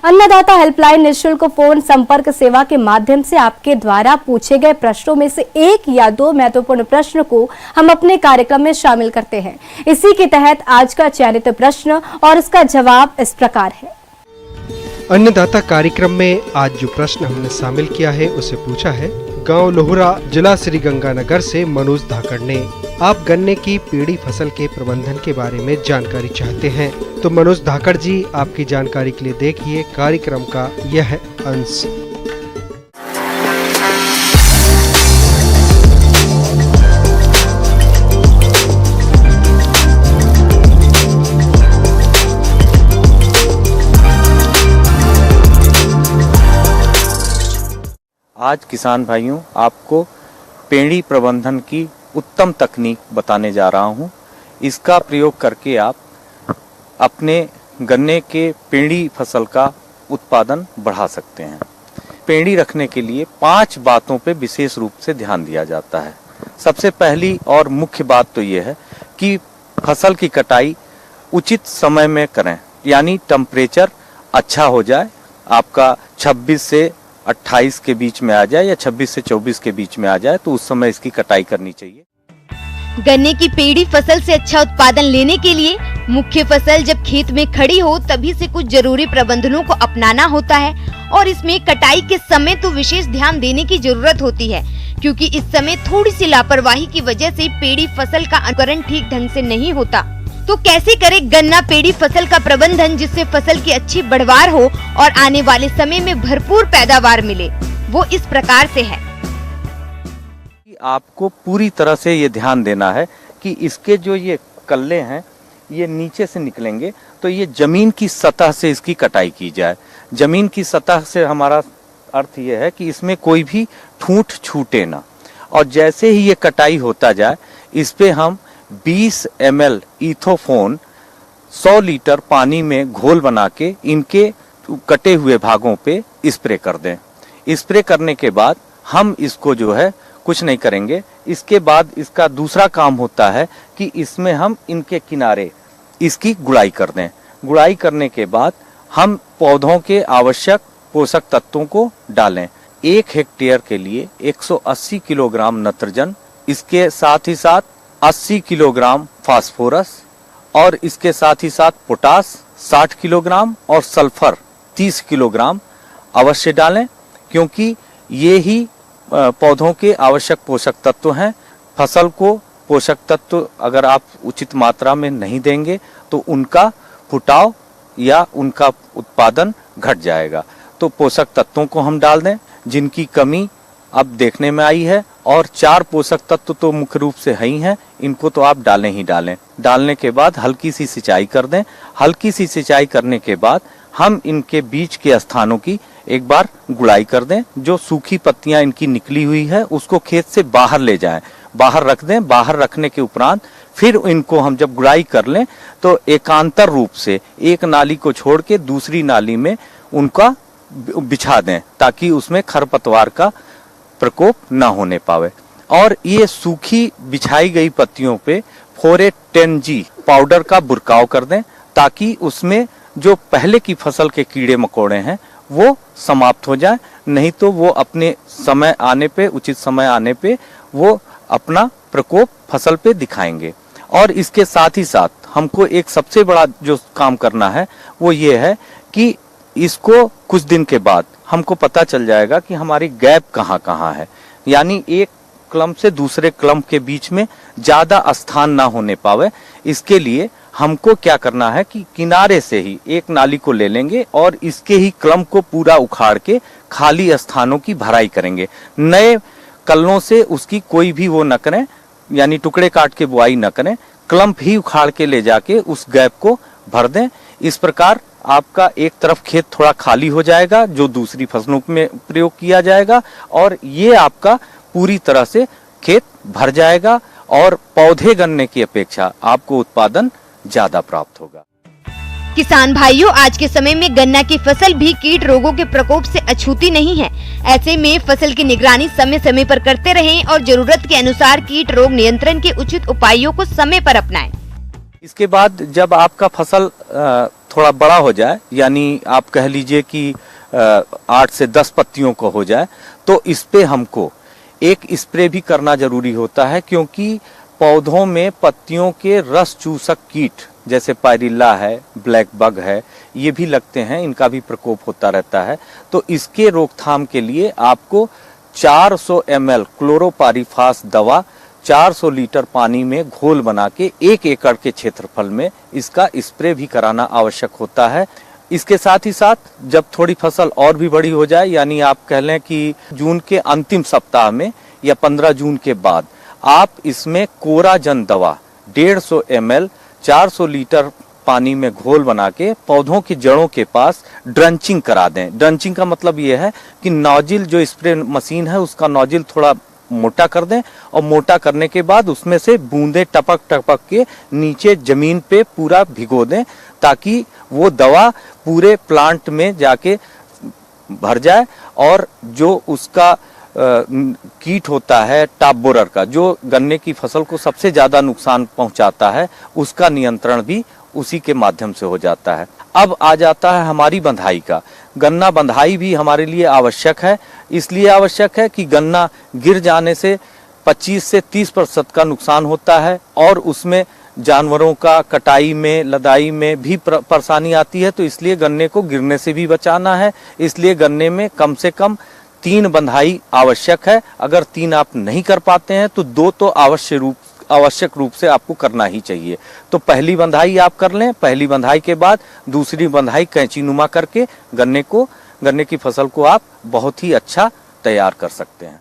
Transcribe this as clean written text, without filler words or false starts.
अन्नदाता हेल्पलाइन निःशुल्क फोन संपर्क सेवा के माध्यम से आपके द्वारा पूछे गए प्रश्नों में से एक या दो महत्वपूर्ण प्रश्न को हम अपने कार्यक्रम में शामिल करते हैं। इसी के तहत आज का चयनित प्रश्न और इसका जवाब इस प्रकार है। अन्नदाता कार्यक्रम में आज जो प्रश्न हमने शामिल किया है उसे पूछा है गांव लोहरा, जिला श्री गंगानगर से मनोज धाकड़ ने। आप गन्ने की पेड़ी फसल के प्रबंधन के बारे में जानकारी चाहते हैं, तो मनोज धाकड़ जी आपकी जानकारी के लिए देखिए कार्यक्रम का यह अंश। आज किसान भाइयों आपको पेड़ी प्रबंधन की उत्तम तकनीक बताने जा रहा हूं। इसका प्रयोग करके आप अपने गन्ने के पेड़ी फसल का उत्पादन बढ़ा सकते हैं। पेड़ी रखने के लिए 5 बातों पे विशेष रूप से ध्यान दिया जाता है। सबसे पहली और मुख्य बात तो ये है कि फसल की कटाई उचित समय में करें, यानी टेम्परेचर अच्छा हो जाए, आपका 26 से 28 के बीच में आ जाए या 26 से 24 के बीच में आ जाए, तो उस समय इसकी कटाई करनी चाहिए। गन्ने की पेड़ी फसल से अच्छा उत्पादन लेने के लिए मुख्य फसल जब खेत में खड़ी हो तभी से कुछ जरूरी प्रबंधनों को अपनाना होता है और इसमें कटाई के समय तो विशेष ध्यान देने की जरूरत होती है, क्योंकि इस समय थोड़ी सी लापरवाही की वजह से पेड़ी फसल का अंकुरण ठीक ढंग से नहीं होता। तो कैसे करें गन्ना पेड़ी फसल का प्रबंधन जिससे फसल की अच्छी बढ़वार हो और आने वाले समय में भरपूर पैदावार मिले? वो इस प्रकार से है। आपको पूरी तरह से ये ध्यान देना है कि इसके जो ये कल्ले हैं ये नीचे से निकलेंगे, तो ये जमीन की सतह से इसकी कटाई की जाए। जमीन की सतह से हमारा अर्थ ये है कि इसमें कोई भी ठूंठ छूटे ना, और जैसे ही ये कटाई होता जाए इस पे हम 20 ml इथोफोन 100 लीटर पानी में घोल बना के इनके कटे हुए भागों पे स्प्रे कर दें। स्प्रे करने के बाद हम इसको जो है कुछ नहीं करेंगे। इसके बाद इसका दूसरा काम होता है कि इसमें हम इनके किनारे इसकी गुड़ाई कर दें। गुड़ाई करने के बाद हम पौधों के आवश्यक पोषक तत्वों को डालें। 1 हेक्टेयर के लिए 180 किलोग्राम नाइट्रोजन, इसके साथ ही साथ 80 किलोग्राम फास्फोरस और इसके साथ ही साथ पोटास 60 किलोग्राम और सल्फर 30 किलोग्राम अवश्य डालें, क्योंकि ये ही पौधों के आवश्यक पोषक तत्व हैं। फसल को पोषक तत्व अगर आप उचित मात्रा में नहीं देंगे तो उनका फुटाव या उनका उत्पादन घट जाएगा। तो पोषक तत्वों को हम डाल दें जिनकी कमी अब देखने में आई है, और 4 पोषक तत्व तो मुख्य रूप से है ही हैं, इनको तो आप डालें ही डालें। डालने के बाद हल्की सी सिंचाई कर दें। हल्की सी सिंचाई करने के बाद हम इनके बीच के स्थानों की एक बार गुड़ाई कर दें। जो सूखी पत्तियां इनकी निकली हुई है उसको खेत से बाहर ले जाएं, बाहर रख दें। बाहर रखने के उपरांत फिर इनको हम जब गुड़ाई कर लें तो एकांतर रूप से एक नाली को छोड़ के दूसरी नाली में उनका बिछा दें, ताकि उसमें खरपतवार का प्रकोप न होने पावे। और ये सूखी बिछाई गई पत्तियों पे 4-10G पाउडर का बुरकाव कर दें, ताकि उसमें जो पहले की फसल के कीड़े मकोड़े हैं वो समाप्त हो जाए। नहीं तो वो अपने समय आने पे, उचित समय आने पे वो अपना प्रकोप फसल पे दिखाएंगे। और इसके साथ ही साथ हमको एक सबसे बड़ा जो काम करना है वो ये है कि इसको कुछ दिन के बाद हमको पता चल जाएगा कि हमारी गैप कहाँ कहाँ है, यानी एक क्लम से दूसरे क्लम के बीच में ज्यादा स्थान ना होने पावे। इसके लिए हमको क्या करना है कि किनारे से ही एक नाली को ले लेंगे और इसके ही क्लम को पूरा उखाड़ के खाली स्थानों की भराई करेंगे। नए कल्लों से उसकी कोई भी वो न करें, यानी टुकड़े काट के बुआई न करें, क्लम्प ही उखाड़ के ले जाके उस गैप को भर दें। इस प्रकार आपका एक तरफ खेत थोड़ा खाली हो जाएगा जो दूसरी फसलों में प्रयोग किया जाएगा, और ये आपका पूरी तरह से खेत भर जाएगा और पौधे गन्ने की अपेक्षा आपको उत्पादन ज्यादा प्राप्त होगा। किसान भाइयों, आज के समय में गन्ना की फसल भी कीट रोगों के प्रकोप से अछूती नहीं है। ऐसे में फसल की निगरानी समय समय पर करते रहें और जरूरत के अनुसार कीट रोग नियंत्रण के उचित उपायों को समय पर अपनाएं। इसके बाद जब आपका फसल थोड़ा बड़ा हो जाए, यानी आप कह लीजिए कि 8 से 10 पत्तियों को हो जाए, तो इस पे हमको एक स्प्रे भी करना जरूरी होता है, क्योंकि पौधों में पत्तियों के रस चूसक कीट जैसे पायरिल्ला है, ब्लैक बग है, ये भी लगते हैं, इनका भी प्रकोप होता रहता है। तो इसके रोकथाम के लिए आपको 400 ml क्लोरोपाइरीफास दवा 400 लीटर पानी में घोल बना के 1 एकड़ के क्षेत्रफल में इसका स्प्रे भी कराना आवश्यक होता है। इसके साथ ही साथ जब थोड़ी फसल और भी बड़ी हो जाए, यानी आप कह लें कि जून के अंतिम सप्ताह में या 15 जून के बाद, आप इसमें कोराजन दवा 150 ml 400 लीटर पानी में घोल बना के पौधों की जड़ों के पास ड्रंचिंग करा दें। ड्रंचिंग का मतलब ये है कि नोजिल जो स्प्रे मशीन है उसका नोजिल थोड़ा मोटा कर दें, और मोटा करने के बाद उसमें से बूंदें टपक टपक के नीचे जमीन पे पूरा भिगो दें, ताकि वो दवा पूरे प्लांट में जाके भर जाए और जो उसका कीट होता है टॉप बोरर का, जो गन्ने की फसल को सबसे ज्यादा नुकसान पहुंचाता है, उसका नियंत्रण भी उसी के माध्यम से हो जाता है। अब आ जाता है हमारी बंधाई का। गन्ना बंधाई भी हमारे लिए आवश्यक है, इसलिए आवश्यक है कि गन्ना गिर जाने से 25 से 30% का नुकसान होता है, और उसमें जानवरों का कटाई में लदाई में भी परेशानी आती है। तो इसलिए गन्ने को गिरने से भी बचाना है, इसलिए गन्ने में कम से कम 3 बंधाई आवश्यक है। अगर 3 आप नहीं कर पाते हैं तो 2 तो आवश्यक रूप से आपको करना ही चाहिए। तो पहली बंधाई आप कर लें, पहली बंधाई के बाद दूसरी बंधाई कैंचीनुमा करके गन्ने की फसल को आप बहुत ही अच्छा तैयार कर सकते हैं।